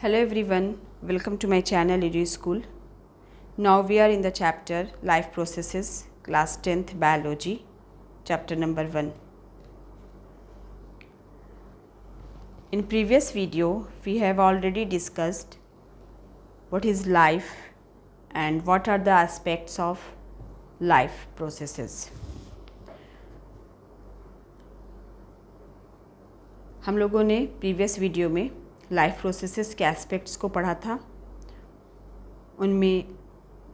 Hello everyone, welcome to my channel Edu School. Now we are in the chapter Life Processes, class 10th Biology, chapter number 1. In previous video, we have already discussed what is life and what are the aspects of life processes. हम लोगों ने previous video में life processes के aspects को पढ़ा था। उनमें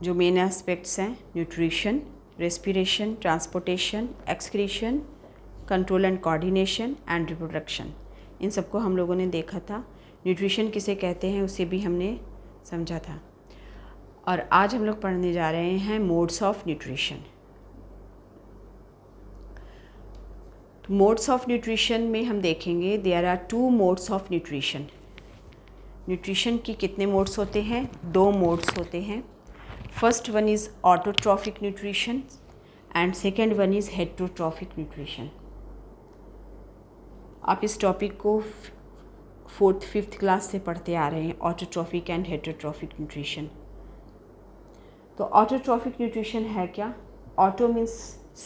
जो मेन एस्पेक्ट्स हैं nutrition, respiration, transportation, excretion, control and coordination and reproduction, इन सबको हम लोगों ने देखा था। न्यूट्रिशन किसे कहते हैं उसे भी हमने समझा था। और आज हम लोग पढ़ने जा रहे हैं modes of nutrition. Modes of nutrition में हम देखेंगे there are 2 modes of nutrition. Nutrition की कितने मोड्स होते हैं? 2 मोड्स होते हैं। First one is autotrophic nutrition and second one is heterotrophic nutrition. आप इस टॉपिक को 4th 5th क्लास से पढ़ते आ रहे हैं, ऑटोट्रॉफिक एंड हेटरोट्रॉफिक न्यूट्रिशन। तो ऑटोट्रॉफिक न्यूट्रिशन है क्या? ऑटो मीन्स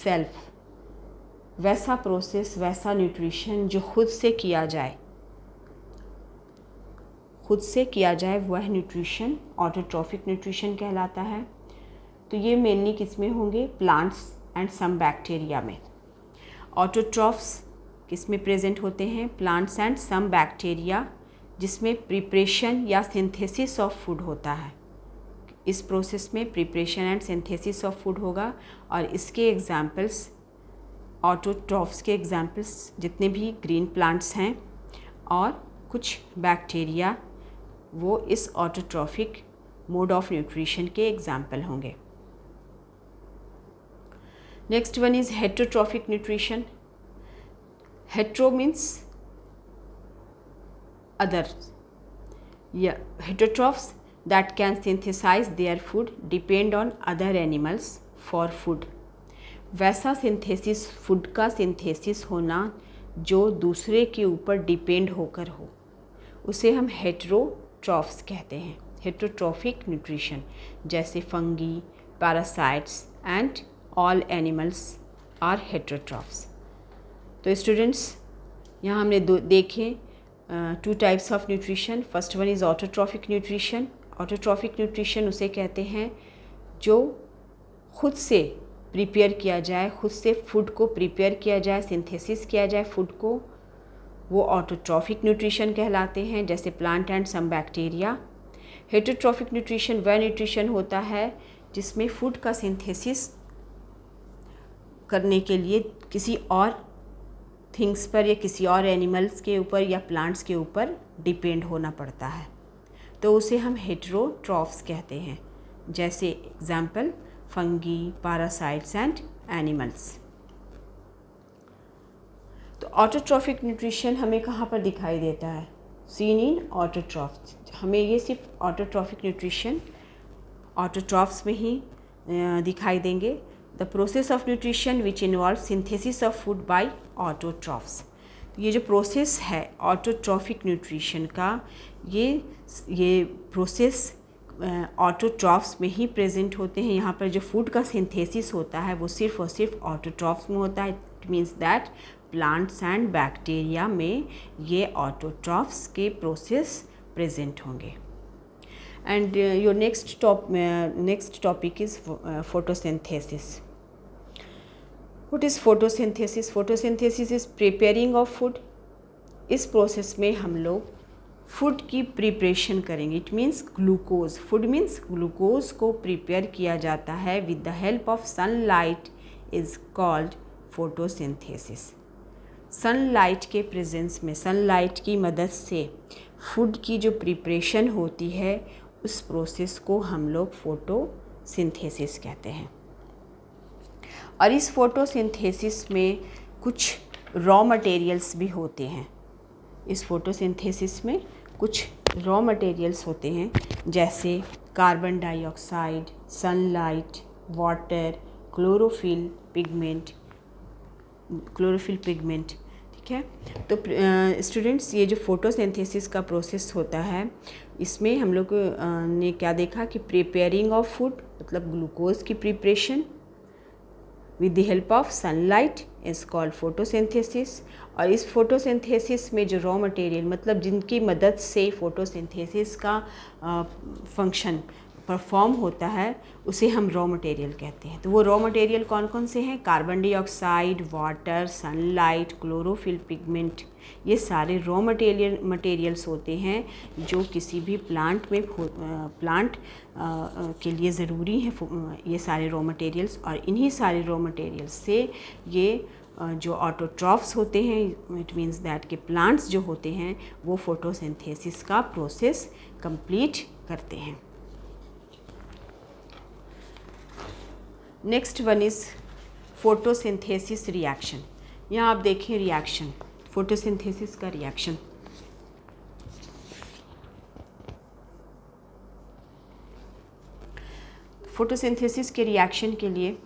सेल्फ, वैसा प्रोसेस, वैसा न्यूट्रिशन जो खुद से किया जाए, वह न्यूट्रिशन ऑटोट्रॉफिक न्यूट्रिशन कहलाता है। तो ये मेनली किस में होंगे? प्लांट्स एंड सम बैक्टीरिया में। ऑटोट्रॉफ्स किस में प्रेजेंट होते हैं? प्लांट्स एंड सम बैक्टीरिया, जिसमें प्रिपरेशन या सिंथेसिस ऑफ फूड होता है। इस प्रोसेस में preparation and synthesis of food होगा। और इसके एग्जाम्पल्स, ऑटोट्रॉफ्स के एग्जाम्पल्स जितने भी ग्रीन प्लांट्स हैं और कुछ बैक्टीरिया, वो इस ऑटोट्रॉफिक मोड ऑफ न्यूट्रिशन के एग्जाम्पल होंगे। Next one is heterotrophic nutrition. Hetero means others, या heterotrophs that can synthesise their food depend on other animals for food. वैसा सिंथेसिस, फूड का सिंथेसिस होना जो दूसरे के ऊपर डिपेंड होकर हो, उसे हम हेटरोट्रॉफ्स कहते हैं। हेटरोट्रॉफिक न्यूट्रिशन, जैसे fungi, parasites and all animals are heterotrophs. तो स्टूडेंट्स, यहाँ हमने देखे 2 types of nutrition. First one is autotrophic nutrition. Autotrophic nutrition उसे कहते हैं जो खुद से प्रिपेयर किया जाए, खुद से फूड को प्रिपेयर किया जाए, सिंथेसिस किया जाए फूड को, वो ऑटोट्रॉफिक न्यूट्रिशन कहलाते हैं, जैसे plant and some bacteria. Heterotrophic nutrition वह न्यूट्रिशन होता है जिसमें फूड का सिंथेसिस करने के लिए किसी और थिंग्स पर या किसी और एनिमल्स के ऊपर या प्लांट्स के ऊपर डिपेंड होना पड़ता है, तो उसे हम हेटरोट्रॉफ्स कहते हैं। जैसे example fungi, parasites and animals. तो ऑटोट्रॉफिक न्यूट्रिशन हमें कहाँ पर दिखाई देता है? Seen in autotrophs. हमें ये सिर्फ ऑटोट्रॉफिक न्यूट्रिशन ऑटोट्रॉफ्स में ही दिखाई देंगे। The process of nutrition which involve synthesis of food by autotrophs. ये जो प्रोसेस है ऑटोट्रॉफिक न्यूट्रिशन का, ये प्रोसेस ऑटोट्रॉफ्स में ही प्रेजेंट होते हैं। यहाँ पर जो फूड का सिंथेसिस होता है वो सिर्फ और सिर्फ ऑटोट्रॉफ्स में होता है। It means that plants and bacteria में ये ऑटोट्रॉफ्स के प्रोसेस प्रेजेंट होंगे। And your next topic is photosynthesis. What is photosynthesis? Photosynthesis is preparing of food. इस प्रोसेस में हम लोग फूड की प्रिपरेशन करेंगे। It means glucose, food means glucose को प्रिपेयर किया जाता है with the help of sunlight, is called photosynthesis. Sunlight के प्रेजेंस में, सनलाइट की मदद से फूड की जो प्रिपरेशन होती है, उस प्रोसेस को हम लोग फोटोसिंथेसिस कहते हैं। और इस फोटोसिंथेसिस में कुछ रॉ मटेरियल्स भी होते हैं। इस फोटोसिंथेसिस में कुछ रॉ मटेरियल्स होते हैं, जैसे carbon dioxide, sunlight, water, chlorophyll pigment, ठीक ठीक है। तो स्टूडेंट्स, ये जो फोटोसिंथेसिस का प्रोसेस होता है, इसमें हम लोग ने क्या देखा कि प्रिपेयरिंग ऑफ फूड, मतलब ग्लूकोज की preparation with the help of sunlight is called photosynthesis. और इस फोटोसिंथेसिस में जो रॉ मटेरियल, मतलब जिनकी मदद से फोटोसिंथेसिस का फंक्शन परफॉर्म होता है, उसे हम रॉ मटेरियल कहते हैं। तो वो रॉ मटेरियल कौन कौन से हैं? Carbon dioxide, water, sunlight, chlorophyll pigment, ये सारे रॉ मटेरियल्स होते हैं जो किसी भी प्लांट में प्लांट के लिए ज़रूरी हैं, ये सारे रॉ मटेरियल्स। और इन्हीं सारे रॉ मटेरियल्स से ये जो ऑटोट्रॉफ्स होते हैं, इट मीन्स दैट के प्लांट्स जो होते हैं वो फोटोसिंथेसिस का प्रोसेस कंप्लीट करते हैं। Next one is photosynthesis reaction. यहाँ आप देखें रिएक्शन, फोटोसिंथेसिस का रिएक्शन। फोटोसिंथेसिस के रिएक्शन के लिए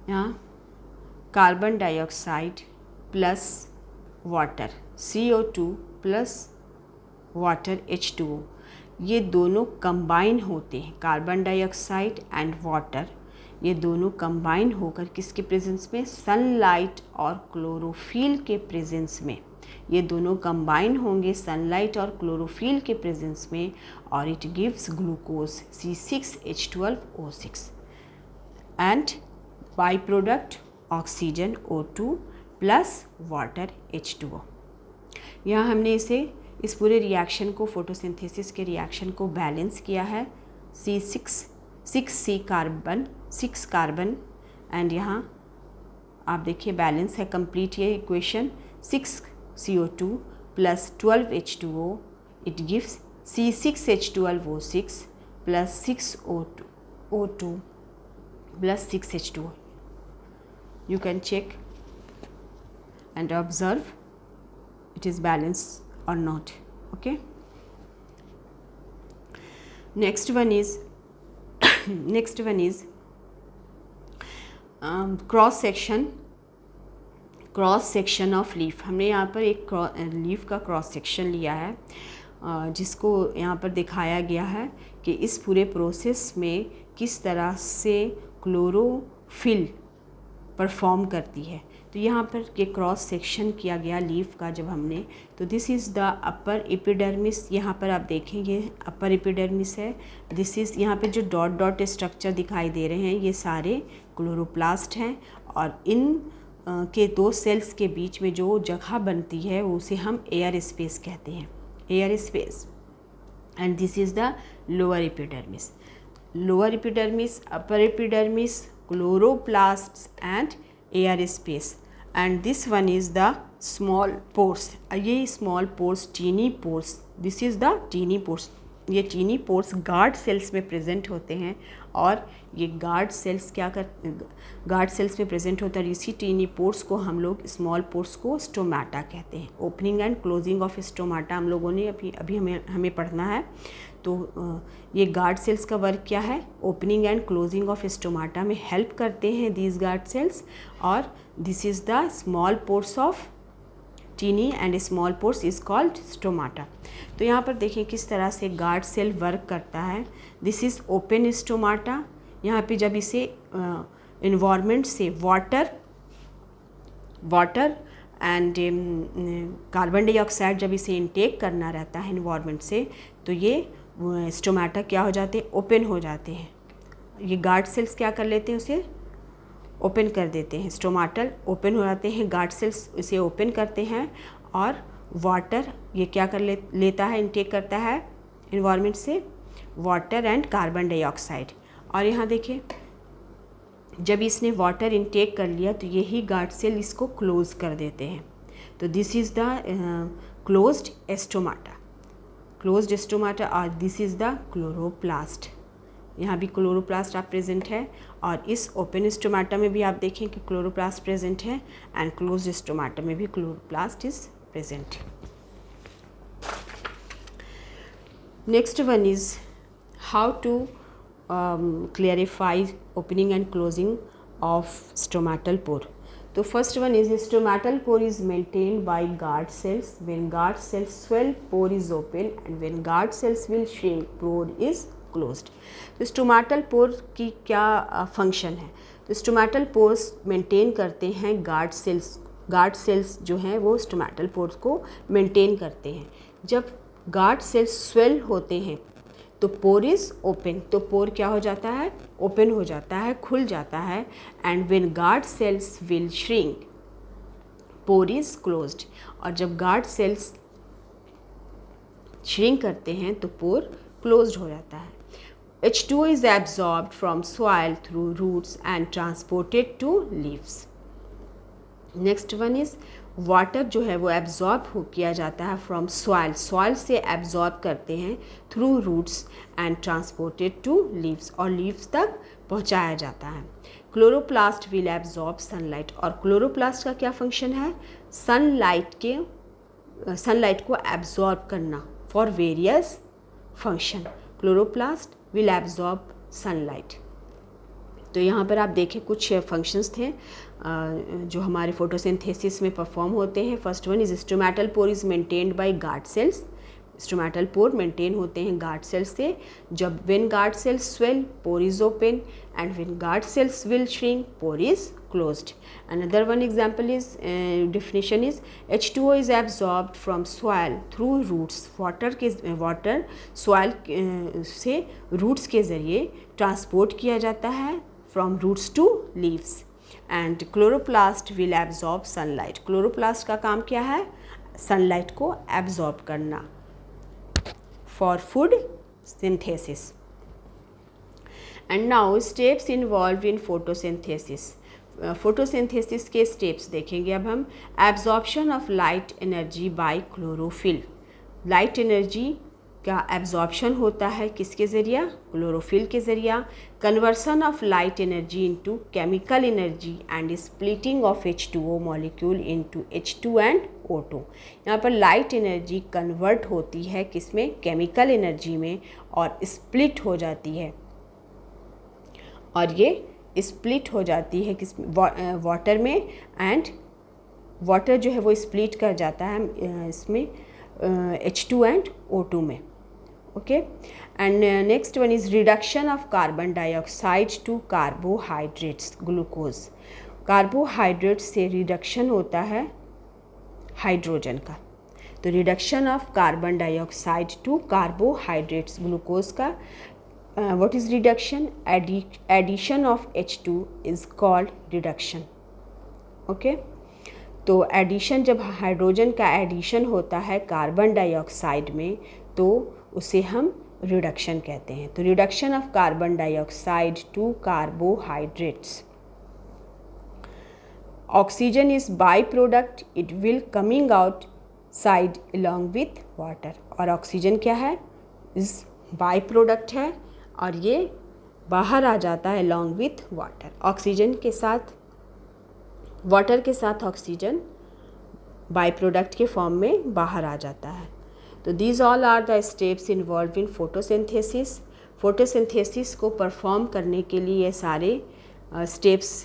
यहाँ carbon dioxide plus water CO2 plus water H2O, ये दोनों कंबाइन होते हैं। कार्बन डाइऑक्साइड एंड वाटर, ये दोनों कंबाइन होकर किसके प्रेजेंस में? सनलाइट और क्लोरोफिल के प्रेजेंस में। ये दोनों कंबाइन होंगे सनलाइट और क्लोरोफिल के प्रेजेंस में, और it gives glucose C6H12O6 and by product oxygen O2 plus water H2O। यहाँ हमने इस पूरे रिएक्शन को, फोटोसिंथेसिस के रिएक्शन को बैलेंस किया है। C6 कार्बन एंड यहाँ आप देखिए बैलेंस है कंप्लीट ये equation. 6 CO2 plus 12 H2O, it gives C6H12O6 plus 6 O2 plus 6 H2O। You can check and observe it is balanced or not. Okay, next one is cross section of leaf. हमने यहाँ पर एक leaf का cross section लिया है, जिसको यहाँ पर दिखाया गया है कि इस पूरे प्रोसेस में किस तरह से क्लोरोफिल परफॉर्म करती है। तो यहाँ पर ये क्रॉस सेक्शन किया गया लीफ का जब हमने, तो this is the upper epidermis. यहाँ पर आप देखें ये अपर एपिडर्मिस है। दिस इज़, यहाँ पे जो डॉट डॉट स्ट्रक्चर दिखाई दे रहे हैं ये सारे क्लोरोप्लास्ट हैं, और इन के दो सेल्स के बीच में जो जगह बनती है उसे हम एयर स्पेस कहते हैं, air space. And this is the lower epidermis. Lower epidermis, upper epidermis, chloroplasts and air space. And this one is the small pores. ये small pores, tiny pores, this is the tiny pores. ये tiny pores guard cells में present होते हैं, और ये guard cells guard cells में present होता है। इसी टीनी पोर्स को हम लोग, स्मॉल पोर्स को स्टोमाटा कहते हैं। Opening and closing of stomata हम लोगों ने अभी हमें पढ़ना है। तो ये गार्ड सेल्स का वर्क क्या है? Opening and closing of stomata में हेल्प करते हैं दीज गार्ड सेल्स, और this is the small pores of tiny and small pores is called stomata. तो यहाँ पर देखें किस तरह से गार्ड सेल वर्क करता है। This is open stomata. यहाँ पे जब इसे इन्वायरमेंट से वाटर एंड कार्बन डाइऑक्साइड जब इसे इनटेक करना रहता है इन्वायरमेंट से, तो ये स्टोमाटा क्या हो जाते हैं? ओपन हो जाते हैं। ये गार्ड सेल्स क्या कर लेते हैं? उसे ओपन कर देते हैं। स्टोमाटल ओपन हो जाते हैं, गार्ड सेल्स इसे ओपन करते हैं, और वाटर ये क्या कर लेता है? इनटेक करता है इन्वायरमेंट से वाटर एंड कार्बन डाइऑक्साइड। और यहाँ देखिए जब इसने वाटर इनटेक कर लिया तो यही गार्ड सेल इसको क्लोज कर देते हैं। तो this is the closed stomata. Closed stomata, और दिस इज़ द क्लोरोप्लास्ट। यहाँ भी क्लोरोप्लास्ट आप प्रेजेंट है, और इस ओपन स्टोमाटा में भी आप देखें कि क्लोरोप्लास्ट प्रेजेंट है, एंड क्लोज्ड स्टोमाटा में भी chloroplast is present. Next one is how to clarify opening and closing of stomatal pore. तो first one is stomatal pore is maintained by guard cells. When guard cells swell pore is open and when guard cells will shrink pore is closed. तो stomatal pore की क्या function है? तो stomatal pores maintain करते हैं guard cells. Guard sales जो हैं वो स्टोमेटल पोर्स को मेंटेन करते हैं. जब गार्ड सेल्स स्वेल होते हैं तो पोर इज़ ओपन. तो पोर क्या हो जाता है? ओपन हो जाता है, खुल जाता है. And when guard cells will shrink pore is closed. और जब गार्ड सेल्स श्रिंक करते हैं तो पोर क्लोज्ड हो जाता है. H2O is absorbed from soil through roots and transported to leaves. Next one is water जो है वो एब्जॉर्ब किया जाता है फ्रॉम सॉइल. सॉइल से एब्जॉर्ब करते हैं through roots and transported to leaves. और लीव्स तक पहुंचाया जाता है. Chloroplast will absorb sunlight. और क्लोरोप्लास्ट का क्या फंक्शन है? सनलाइट को एब्जॉर्ब करना for various function. Chloroplast will absorb sunlight. तो यहाँ पर आप देखें कुछ फंक्शंस थे जो हमारे फोटोसिंथेसिस में परफॉर्म होते हैं. First one is stomatal pore is maintained by guard cells. Stomatal pore maintain होते हैं गार्ड सेल्स से. जब when guard cells swell pore is open and when guard cells will shrink pore is closed. Another one example is definition is H2O is absorbed from soil through roots. Water soil से roots के ज़रिए transport किया जाता है from roots to leaves. And chloroplast will absorb sunlight. Chloroplast का काम क्या है? सनलाइट को एब्जॉर्ब करना for food synthesis. And now steps involve in photosynthesis. Photosynthesis के स्टेप्स देखेंगे अब हम. Absorption of light energy by chlorophyll. Light energy का एब्जॉर्प्शन होता है किसके ज़रिया? क्लोरोफिल के ज़रिया. Conversion of light energy into chemical energy and splitting of H2O molecule into H2 and O2. यहाँ पर लाइट एनर्जी कन्वर्ट होती है किसमें? केमिकल एनर्जी में, और स्प्लिट हो जाती है. और ये स्प्लिट हो जाती है किस वाटर में. एंड वाटर जो है वो स्प्लिट कर जाता है इसमें H2 एंड O2 में. Okay. And next one is reduction of carbon dioxide to carbohydrates glucose. Carbohydrates से रिडक्शन होता है हाइड्रोजन का. तो reduction of carbon dioxide to carbohydrates glucose का what is reduction? Addition of H2 is called reduction. Okay. तो addition, जब hydrogen का addition होता है कार्बन डाइऑक्साइड में तो उसे हम रिडक्शन कहते हैं. तो reduction of carbon dioxide to carbohydrates. Oxygen is by product. It will coming out side along with water. और ऑक्सीजन क्या है? इज बाई प्रोडक्ट है और ये बाहर आ जाता है अलॉन्ग विथ वाटर. ऑक्सीजन के साथ, वाटर के साथ ऑक्सीजन बाई प्रोडक्ट के फॉर्म में बाहर आ जाता है. तो these all are the steps involve in photosynthesis. Photosynthesis को परफॉर्म करने के लिए ये सारे स्टेप्स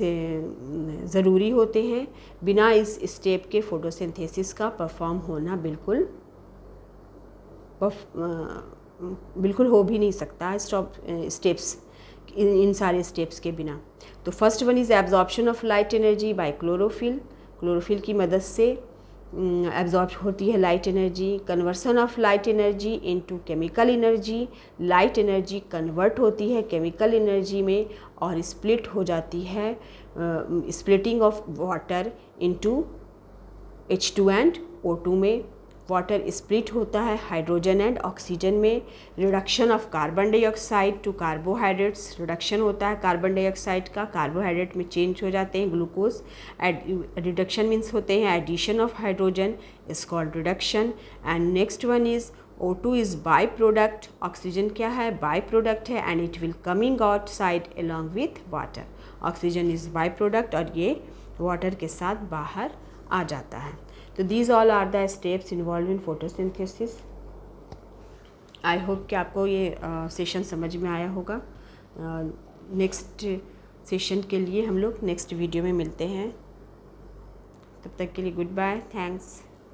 ज़रूरी होते हैं. बिना इस स्टेप के फोटोसिंथेसिस का परफॉर्म होना बिल्कुल हो भी नहीं सकता स्टेप्स, इन सारे स्टेप्स के बिना. तो first one is absorption of light energy by chlorophyll. Chlorophyll की मदद से एब्जॉर्ब होती है light energy. Conversion of light energy into chemical energy. Light energy convert होती है केमिकल एनर्जी में और स्प्लिट हो जाती है, splitting of water into H2 and O2 में. वाटर स्प्लिट होता है हाइड्रोजन एंड ऑक्सीजन में. Reduction of carbon dioxide to carbohydrates. Reduction होता है कार्बन डाइऑक्साइड का, कार्बोहाइड्रेट में चेंज हो जाते हैं ग्लूकोज. रिडक्शन मीन्स होते हैं addition of hydrogen, is called reduction. And next one is O2 is by product. Oxygen क्या है? बाई प्रोडक्ट है. And it will coming outside along with water. Oxygen is by product और ये water के साथ बाहर आ जाता है. तो these all are the steps involve in photosynthesis. I hope कि आपको ये सेशन समझ में आया होगा. नेक्स्ट सेशन के लिए हम लोग नेक्स्ट वीडियो में मिलते हैं. तब तक के लिए गुड बाय, थैंक्स।